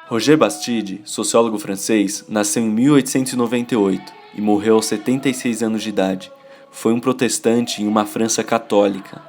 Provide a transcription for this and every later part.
Roger Bastide, sociólogo francês, nasceu em 1898 e morreu aos 76 anos de idade. Foi um protestante em uma França católica.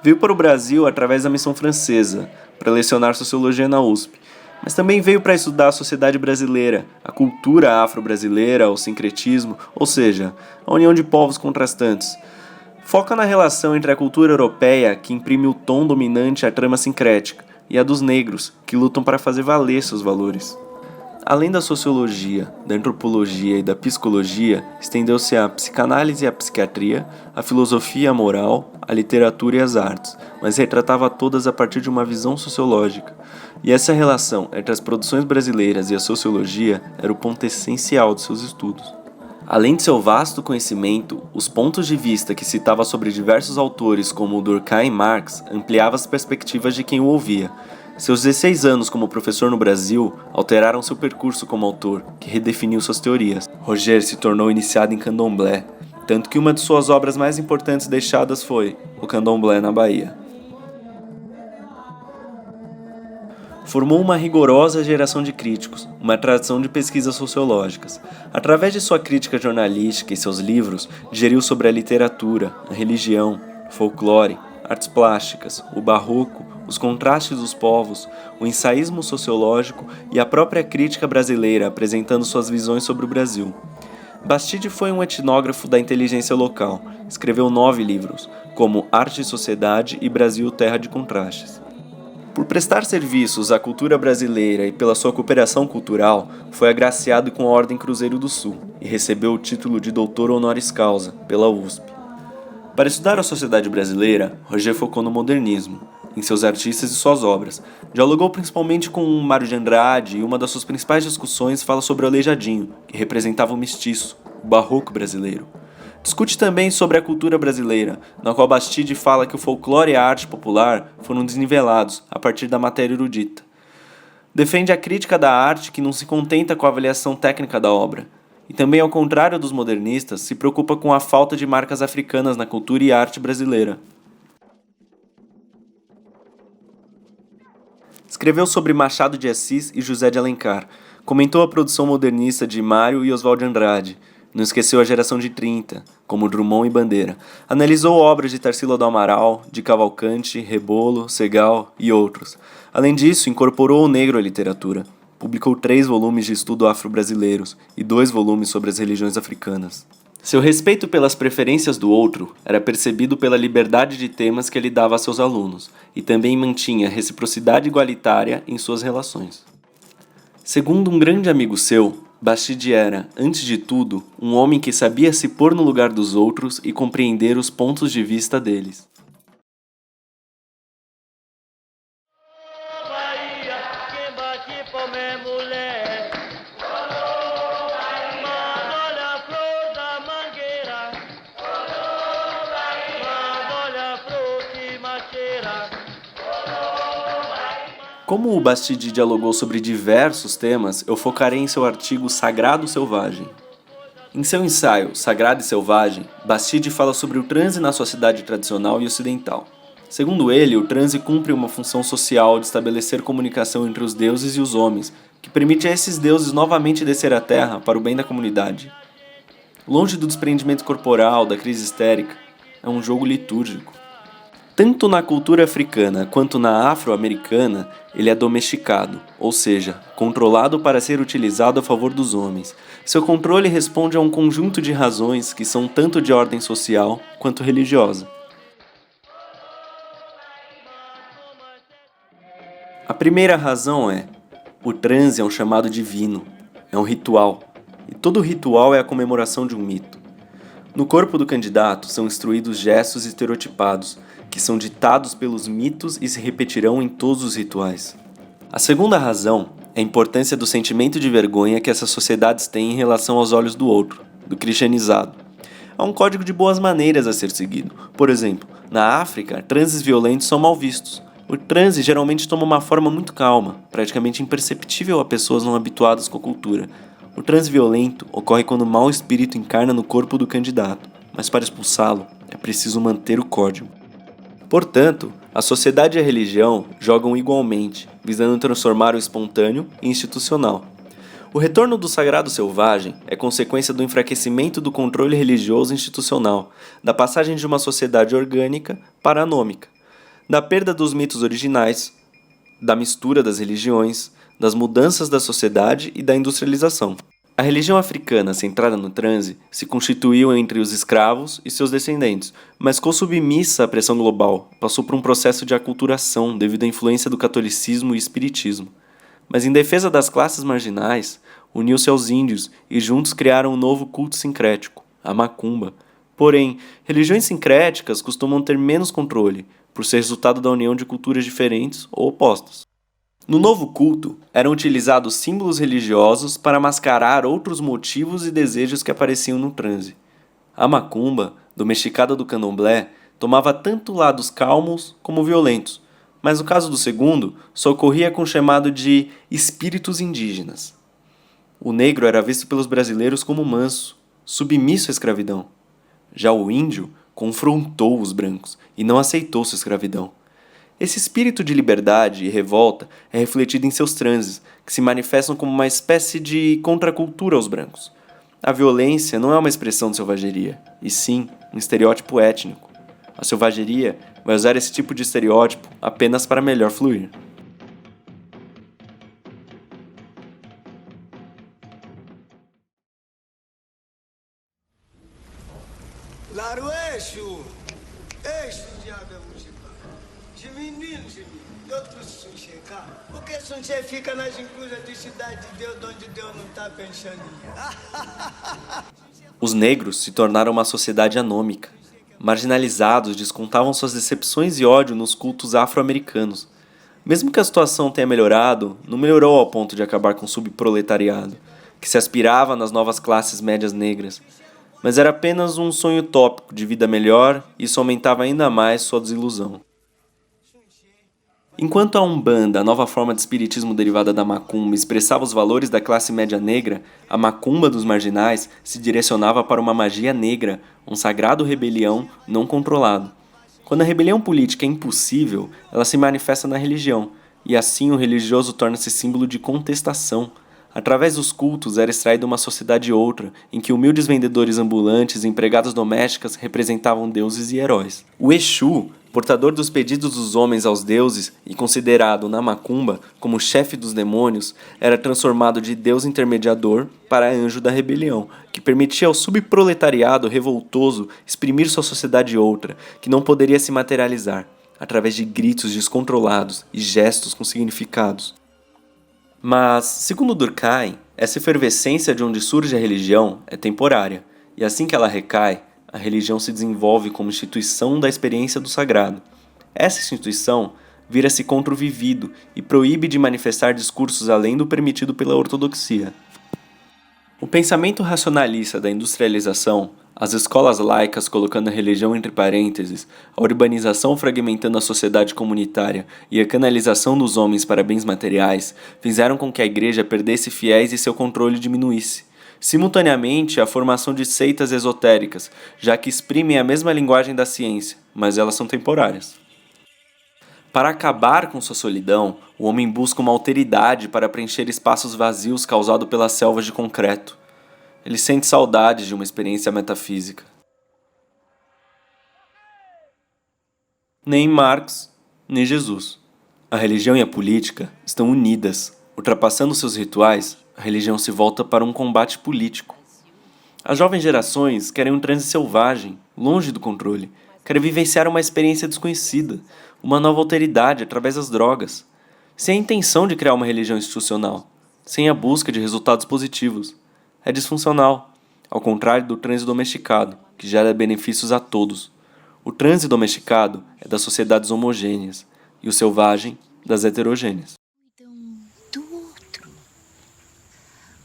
Veio para o Brasil através da missão francesa, para lecionar sociologia na USP, mas também veio para estudar a sociedade brasileira, a cultura afro-brasileira, o sincretismo, ou seja, a união de povos contrastantes. Foca na relação entre a cultura europeia, que imprime o tom dominante à trama sincrética, e a dos negros, que lutam para fazer valer seus valores. Além da sociologia, da antropologia e da psicologia, estendeu-se a psicanálise e a psiquiatria, a filosofia, a moral, a literatura e as artes, mas retratava todas a partir de uma visão sociológica. E essa relação entre as produções brasileiras e a sociologia era o ponto essencial de seus estudos. Além de seu vasto conhecimento, os pontos de vista que citava sobre diversos autores como Durkheim e Marx ampliavam as perspectivas de quem o ouvia. Seus 16 anos como professor no Brasil alteraram seu percurso como autor, que redefiniu suas teorias. Roger se tornou iniciado em candomblé, tanto que uma de suas obras mais importantes deixadas foi O Candomblé na Bahia. Formou uma rigorosa geração de críticos, uma tradição de pesquisas sociológicas. Através de sua crítica jornalística e seus livros, digeriu sobre a literatura, a religião, folclore, artes plásticas, o barroco, os contrastes dos povos, o ensaísmo sociológico e a própria crítica brasileira, apresentando suas visões sobre o Brasil. Bastide foi um etnógrafo da inteligência local. Escreveu 9 livros, como Arte e Sociedade e Brasil, Terra de Contrastes. Por prestar serviços à cultura brasileira e pela sua cooperação cultural, foi agraciado com a Ordem Cruzeiro do Sul e recebeu o título de doutor honoris causa pela USP. Para estudar a sociedade brasileira, Roger focou no modernismo, em seus artistas e suas obras. Dialogou principalmente com Mário de Andrade e uma das suas principais discussões fala sobre o Aleijadinho, que representava o mestiço, o barroco brasileiro. Discute também sobre a cultura brasileira, na qual Bastide fala que o folclore e a arte popular foram desnivelados a partir da matéria erudita. Defende a crítica da arte que não se contenta com a avaliação técnica da obra, e também, ao contrário dos modernistas, se preocupa com a falta de marcas africanas na cultura e arte brasileira. Escreveu sobre Machado de Assis e José de Alencar, comentou a produção modernista de Mário e Oswald de Andrade, não esqueceu a geração de 30, como Drummond e Bandeira. Analisou obras de Tarsila do Amaral, de Cavalcante, Rebolo, Segal e outros. Além disso, incorporou o negro à literatura. Publicou 3 volumes de estudo afro-brasileiros e 2 volumes sobre as religiões africanas. Seu respeito pelas preferências do outro era percebido pela liberdade de temas que ele dava a seus alunos, e também mantinha reciprocidade igualitária em suas relações. Segundo um grande amigo seu, Bastide era, antes de tudo, um homem que sabia se pôr no lugar dos outros e compreender os pontos de vista deles. Como o Bastide dialogou sobre diversos temas, eu focarei em seu artigo Sagrado Selvagem. Em seu ensaio Sagrado e Selvagem, Bastide fala sobre o transe na sociedade tradicional e ocidental. Segundo ele, o transe cumpre uma função social de estabelecer comunicação entre os deuses e os homens, que permite a esses deuses novamente descer à terra para o bem da comunidade. Longe do desprendimento corporal, da crise histérica, é um jogo litúrgico. Tanto na cultura africana quanto na afro-americana, ele é domesticado, ou seja, controlado para ser utilizado a favor dos homens. Seu controle responde a um conjunto de razões que são tanto de ordem social quanto religiosa. A primeira razão é: o transe é um chamado divino, é um ritual, e todo ritual é a comemoração de um mito. No corpo do candidato são instruídos gestos estereotipados, que são ditados pelos mitos e se repetirão em todos os rituais. A segunda razão é a importância do sentimento de vergonha que essas sociedades têm em relação aos olhos do outro, do cristianizado. Há um código de boas maneiras a ser seguido. Por exemplo, na África, transes violentos são mal vistos. O transe geralmente toma uma forma muito calma, praticamente imperceptível a pessoas não habituadas com a cultura. O transe violento ocorre quando o mau espírito encarna no corpo do candidato, mas para expulsá-lo é preciso manter o código. Portanto, A sociedade e a religião jogam igualmente, visando transformar o espontâneo em institucional. O retorno do sagrado selvagem é consequência do enfraquecimento do controle religioso institucional, da passagem de uma sociedade orgânica para anômica, da perda dos mitos originais, da mistura das religiões, das mudanças da sociedade e da industrialização. A religião africana centrada no transe se constituiu entre os escravos e seus descendentes, mas ficou submissa à pressão global, passou por um processo de aculturação devido à influência do catolicismo e espiritismo. Mas em defesa das classes marginais, uniu-se aos índios e juntos criaram um novo culto sincrético, a macumba. Porém, religiões sincréticas costumam ter menos controle, por ser resultado da união de culturas diferentes ou opostas. No novo culto, eram utilizados símbolos religiosos para mascarar outros motivos e desejos que apareciam no transe. A macumba, domesticada do candomblé, tomava tanto lados calmos como violentos, mas no caso do segundo, só ocorria com o chamado de espíritos indígenas. O negro era visto pelos brasileiros como manso, submisso à escravidão. Já o índio confrontou os brancos e não aceitou sua escravidão. Esse espírito de liberdade e revolta é refletido em seus transes, que se manifestam como uma espécie de contracultura aos brancos. A violência não é uma expressão de selvageria, e sim um estereótipo étnico. A selvageria vai usar esse tipo de estereótipo apenas para melhor fluir. Claro, eixo! Eixo, diabo é música. De menino, eu trouxe Sunche cá. Porque Sunche fica nas encruzas de cidade de Deus, onde Deus não tá pensando em. Os negros se tornaram uma sociedade anômica. Marginalizados, descontavam suas decepções e ódio nos cultos afro-americanos. Mesmo que a situação tenha melhorado, não melhorou ao ponto de acabar com o subproletariado, que se aspirava nas novas classes médias negras. Mas era apenas um sonho utópico de vida melhor e isso aumentava ainda mais sua desilusão. Enquanto a Umbanda, a nova forma de espiritismo derivada da macumba, expressava os valores da classe média negra, a macumba dos marginais se direcionava para uma magia negra, um sagrado rebelião não controlado. Quando a rebelião política é impossível, ela se manifesta na religião, e assim o religioso torna-se símbolo de contestação. Através dos cultos era extraída uma sociedade outra, em que humildes vendedores ambulantes e empregadas domésticas representavam deuses e heróis. O Exu, portador dos pedidos dos homens aos deuses e considerado na macumba como chefe dos demônios, era transformado de deus intermediador para anjo da rebelião, que permitia ao subproletariado revoltoso exprimir sua sociedade outra, que não poderia se materializar, através de gritos descontrolados e gestos com significados. Mas, segundo Durkheim, essa efervescência de onde surge a religião é temporária, e assim que ela recai, a religião se desenvolve como instituição da experiência do sagrado. Essa instituição vira-se contra o vivido e proíbe de manifestar discursos além do permitido pela ortodoxia. O pensamento racionalista da industrialização, as escolas laicas colocando a religião entre parênteses, a urbanização fragmentando a sociedade comunitária e a canalização dos homens para bens materiais fizeram com que a igreja perdesse fiéis e seu controle diminuísse. Simultaneamente, a formação de seitas esotéricas, já que exprimem a mesma linguagem da ciência, mas elas são temporárias. Para acabar com sua solidão, o homem busca uma alteridade para preencher espaços vazios causados pelas selvas de concreto. Ele sente saudade de uma experiência metafísica. Nem Marx, nem Jesus. A religião e a política estão unidas. Ultrapassando seus rituais, a religião se volta para um combate político. As jovens gerações querem um transe selvagem, longe do controle. Querem vivenciar uma experiência desconhecida, uma nova alteridade através das drogas, sem a intenção de criar uma religião institucional, sem a busca de resultados positivos. É disfuncional, ao contrário do transe domesticado, que gera benefícios a todos. O transe domesticado é das sociedades homogêneas e o selvagem das heterogêneas. Do outro.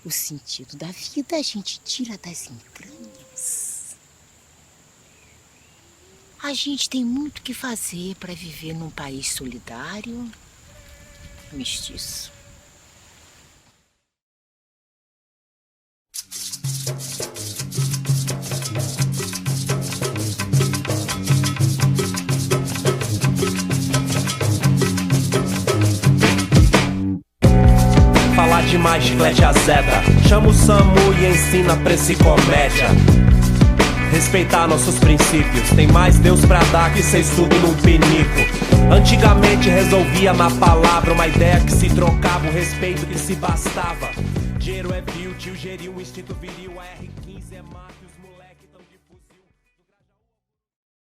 O sentido da vida a gente tira das entranhas. A gente tem muito que fazer para viver num país solidário, mestiço. mais chiclete azeda. Chama o Samu e ensina pra esse comédia. Respeitar nossos princípios. Tem mais Deus pra dar que cês tudo num pinico. Antigamente resolvia na palavra, uma ideia que se trocava, um respeito que se bastava. Dinheiro é vil, tio geriu, um instinto viril, a R15 é macho.